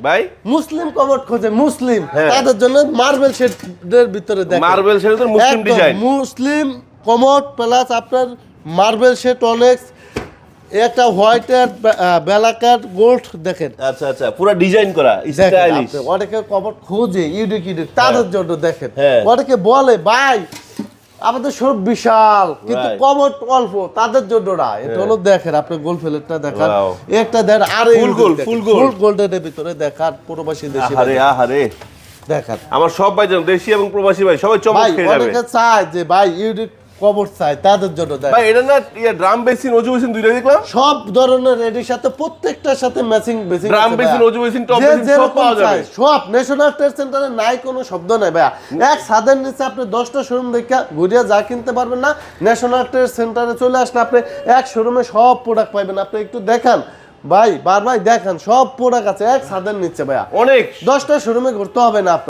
ভাই মুসলিম কমোড খোঁজে মুসলিম তাদের জন্য মার্বেল শেডের ভিতরে দেখেন মার্বেল শেডের ভিতরে মুসলিম একদম ডিজাইন মুসলিম কমোড প্লাস আপনার মার্বেল শেড অনেক্স একটা হোয়াইট আর ব্ল্যাক আর গোল্ড দেখেন আচ্ছা আচ্ছা পুরো ডিজাইন করা দেখেন স্টাইলিশ আপনি অনেকে কমোড খোঁজে ইউনিক তাদের জন্য দেখেন হ্যাঁ। অনেকে বলে ভাই আমাদের সব বিশাল কিন্তু Right. কমোড অল্প তাদের জন্য না এটা হলো দেখেন আপনি গোল ফেলেটটা দেখান Wow. একটা দেন আর Full gold, full gold. ফুল গোল্ডের ভিতরে দেখান প্রবাসী দেশি আহারে আহারে দেখান আমার সব ভাইজান দেশি এবং প্রবাসী ভাই সবাই চমক ভাই খেয়ে যাবে অনেকে চায় যে ভাই ইউনিক কমোড চাই তাদের জন্য দেখেন ভাই এটা না ড্রাম বেসিন অজু বেসিন দুইটা দেখলাম সব ধরনের রেডির সাথে প্রত্যেকটার সাথে ম্যাচিং বেসিং ড্রাম বেসিন অজু বেসিন টপ বেসিন সব পাওয়া যাবে সব ন্যাশনাল ট্রেড সেন্টারে নাই কোনো শব্দ নাই ভাইয়া এক ছাদের নিচে আপনি 10টা শোরুম দেখে ঘুরিয়ে যা কিনতে পারবেন না ন্যাশনাল ট্রেড সেন্টারে চলে আসলে আপনি এক শোরুমে সব প্রোডাক্ট পাইবেন আপনি একটু দেখান ভাই বারবার দেখান সব প্রোডাক্ট আছে এক ছাদের নিচে ভাইয়া অনেক 10টা শোরুমে ঘুরতে হবে না আপনার